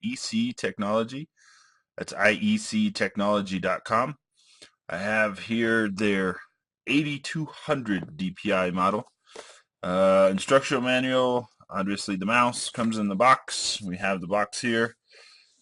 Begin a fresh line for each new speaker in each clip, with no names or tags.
EC Technology. That's iectechnology.com. I have here their 8200 DPI model. Instructional manual. Obviously, the mouse comes in the box. We have the box here.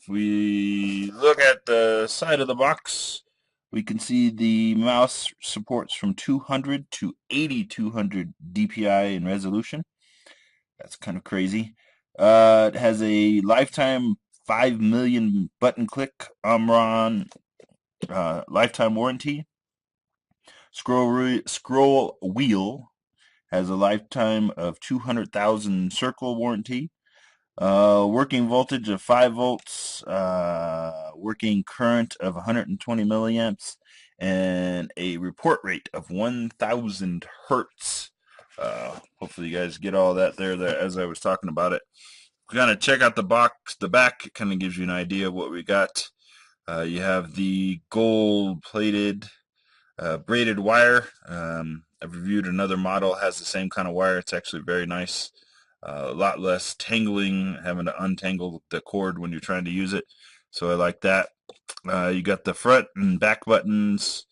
If we look at the side of the box, we can see the mouse supports from 200 to 8200 DPI in resolution. That's kind of crazy. It has a lifetime 5 million button click Omron lifetime warranty. Scroll wheel has a lifetime of 200,000 circle warranty. Working voltage of 5 volts, working current of 120 milliamps, and a report rate of 1000 hertz. Hopefully you guys get all that there as I was talking about it. Kind of check out the box. The back kind of gives you an idea of what we got. You have the gold-plated braided wire. I've reviewed another model, has the same kind of wire. It's actually very nice. A lot less tangling, having to untangle the cord when you're trying to use it. So I like that. You got the front and back buttons.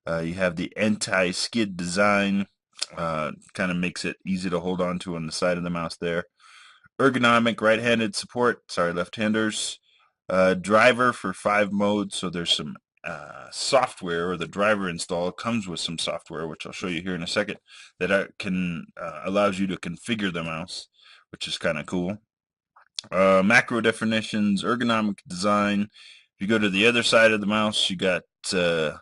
You have the anti-skid design. Kind of makes it easy to hold on to on the side of the mouse there. Ergonomic right-handed support. Sorry, left-handers. Driver for 5 modes. So there's some software, or the driver install comes with some software, which I'll show you here in a second, that allows you to configure the mouse, which is kind of cool. Macro definitions, ergonomic design. If you go to the other side of the mouse, you got the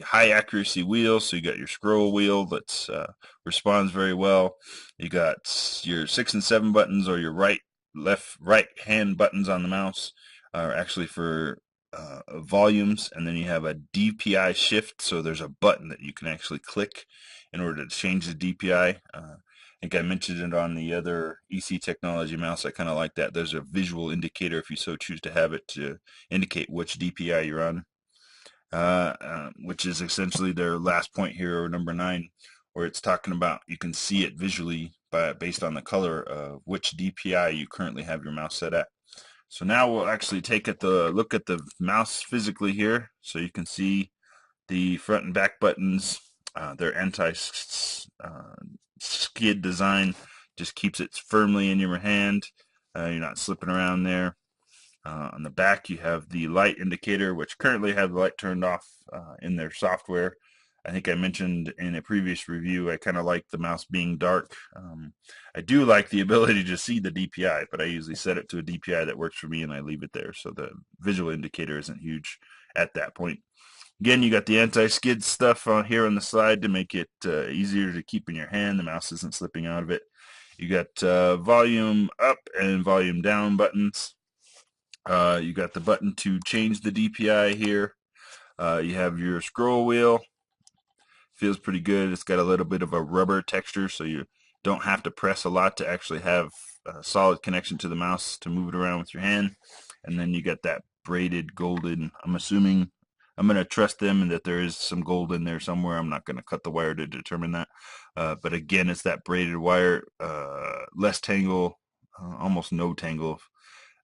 high accuracy wheel, so you got your scroll wheel that responds very well. You got your 6 and 7 buttons, or your right hand buttons on the mouse are actually for volumes, and then you have a DPI shift, so there's a button that you can actually click in order to change the DPI. I think I mentioned it on the other EC Technology mouse. I kind of like that. There's a visual indicator if you so choose to have it to indicate which DPI you're on, which is essentially their last point here, or number 9, where it's talking about you can see it visually based on the color of which DPI you currently have your mouse set at. So now we'll actually take a look at the mouse physically here, so you can see the front and back buttons. Their anti-skid design just keeps it firmly in your hand. You're not slipping around there. On the back, you have the light indicator, which currently have the light turned off in their software. I think I mentioned in a previous review, I kind of like the mouse being dark. I do like the ability to see the DPI, but I usually set it to a DPI that works for me, and I leave it there, so the visual indicator isn't huge at that point. Again, you got the anti-skid stuff on here on the side to make it easier to keep in your hand. The mouse isn't slipping out of it. You got volume up and volume down buttons. You got the button to change the DPI here. You have your scroll wheel. Feels pretty good. It's got a little bit of a rubber texture, so you don't have to press a lot to actually have a solid connection to the mouse to move it around with your hand. And then you got that braided golden. I'm assuming, I'm going to trust them and that there is some gold in there somewhere. I'm not going to cut the wire to determine that. But again, it's that braided wire, less tangle, almost no tangle,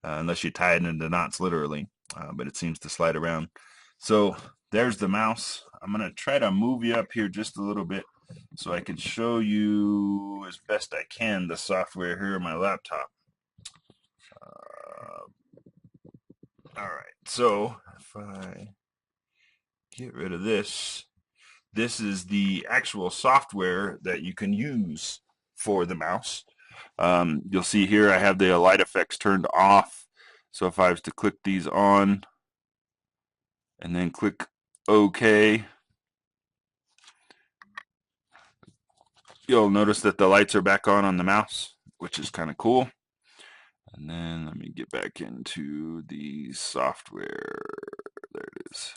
unless you tie it into knots literally. But it seems to slide around. So there's the mouse. I'm going to try to move you up here just a little bit so I can show you as best I can the software here on my laptop. All right, so if I get rid of this, this is the actual software that you can use for the mouse. You'll see here I have the light effects turned off. So if I was to click these on and then click OK, you'll notice that the lights are back on the mouse, which is kind of cool. And then let me get back into the software. There it is.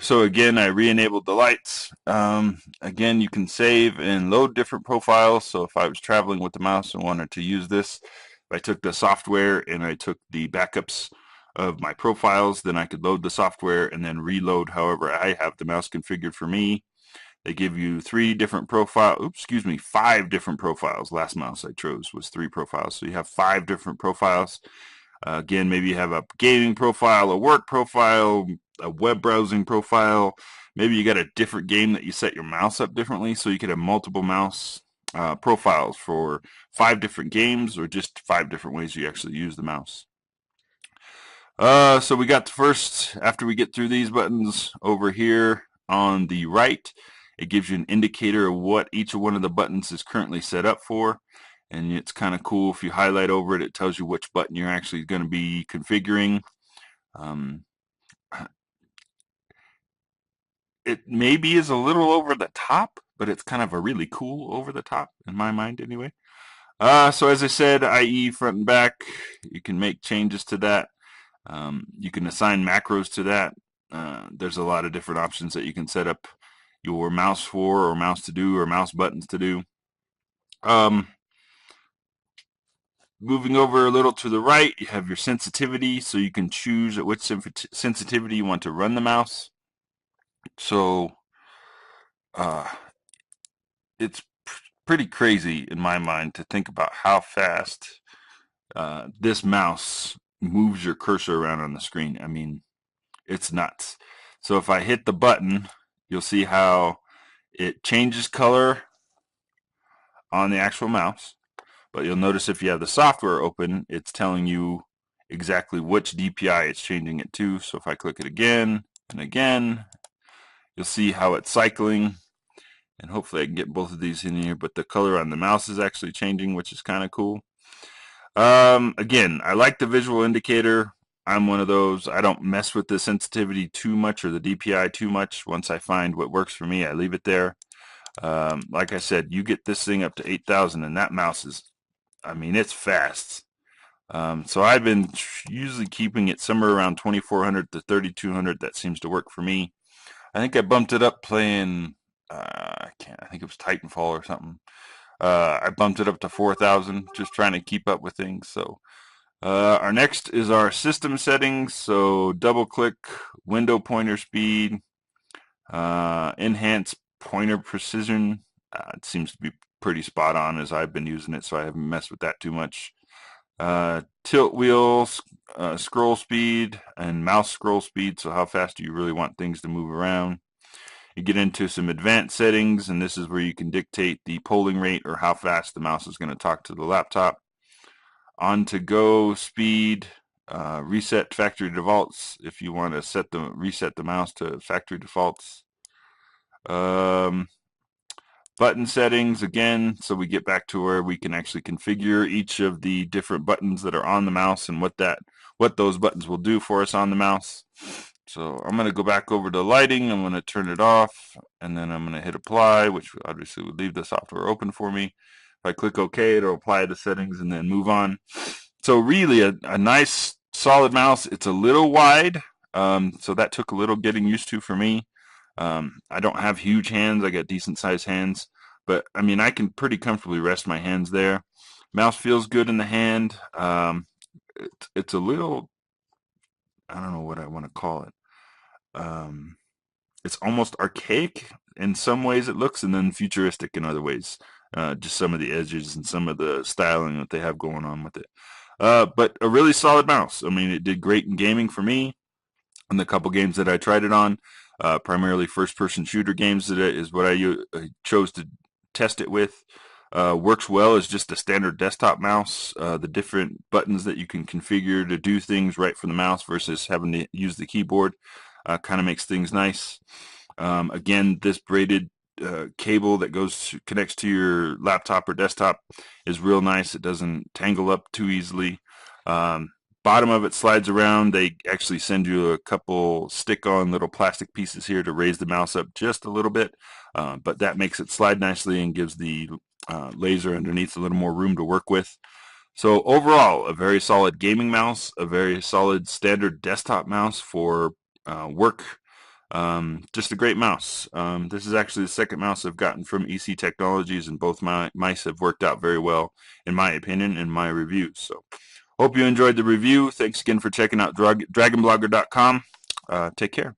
So again, I re-enabled the lights. Again, you can save and load different profiles. So if I was traveling with the mouse and wanted to use this, if I took the software and I took the backups of my profiles, then I could load the software and then reload however I have the mouse configured for me. They give you 5 different profiles. Last mouse I chose was 3 profiles. So you have 5 different profiles. Again, maybe you have a gaming profile, a work profile, a web browsing profile. Maybe you got a different game that you set your mouse up differently, so you could have multiple mouse profiles for 5 different games, or just 5 different ways you actually use the mouse. So we got the first, after we get through these buttons over here on the right, it gives you an indicator of what each one of the buttons is currently set up for. And it's kind of cool. If you highlight over it, it tells you which button you're actually going to be configuring. It maybe is a little over the top, but it's kind of a really cool over the top in my mind anyway. So as I said, IE front and back, you can make changes to that. You can assign macros to that. There's a lot of different options that you can set up your mouse for, or mouse to do, or mouse buttons to do. Moving over a little to the right, you have your sensitivity, so you can choose at which sensitivity you want to run the mouse. So it's pretty crazy in my mind to think about how fast this mouse moves your cursor around on the screen. I mean, it's nuts. So if I hit the button, you'll see how it changes color on the actual mouse. But you'll notice if you have the software open, it's telling you exactly which DPI it's changing it to. So if I click it again and again, you'll see how it's cycling. And hopefully I can get both of these in here, but the color on the mouse is actually changing, which is kind of cool. Again, I like the visual indicator. I'm one of those, I don't mess with the sensitivity too much or the DPI too much. Once I find what works for me, I leave it there. Like I said, you get this thing up to 8,000 and that mouse is, I mean, it's fast. So I've been usually keeping it somewhere around 2,400 to 3,200. That seems to work for me. I think I bumped it up playing, I think it was Titanfall or something. I bumped it up to 4,000, just trying to keep up with things. So our next is our system settings. So double click, window pointer speed, enhance pointer precision. It seems to be pretty spot on as I've been using it, so I haven't messed with that too much. Tilt wheel, scroll speed, and mouse scroll speed. So how fast do you really want things to move around? You get into some advanced settings, and this is where you can dictate the polling rate or how fast the mouse is going to talk to the laptop. On to go speed, reset factory defaults if you want to reset the mouse to factory defaults. Button settings again, so we get back to where we can actually configure each of the different buttons that are on the mouse and what those buttons will do for us on the mouse. So I'm going to go back over to lighting. I'm going to turn it off, and then I'm going to hit apply, which obviously would leave the software open for me. If I click OK, it'll apply the settings and then move on. So really a nice solid mouse. It's a little wide, so that took a little getting used to for me. I don't have huge hands. I got decent sized hands, but I mean, I can pretty comfortably rest my hands there. Mouse feels good in the hand. It's a little, I don't know what I want to call it. It's almost archaic in some ways it looks, and then futuristic in other ways. Just some of the edges and some of the styling that they have going on with it. But a really solid mouse. I mean, it did great in gaming for me. In the couple games that I tried it on, primarily first-person shooter games, that is what I chose to test it with. Works well as just a standard desktop mouse. The different buttons that you can configure to do things right from the mouse versus having to use the keyboard kind of makes things nice. Again, this braided cable that connects to your laptop or desktop is real nice. It doesn't tangle up too easily. Bottom of it slides around. They actually send you a couple stick-on little plastic pieces here to raise the mouse up just a little bit, but that makes it slide nicely and gives the laser underneath a little more room to work with. So overall, a very solid gaming mouse, a very solid standard desktop mouse for work. Just a great mouse. This is actually the second mouse I've gotten from EC Technologies, and both my mice have worked out very well, in my opinion, in my reviews. So hope you enjoyed the review. Thanks again for checking out dragonblogger.com. Take care.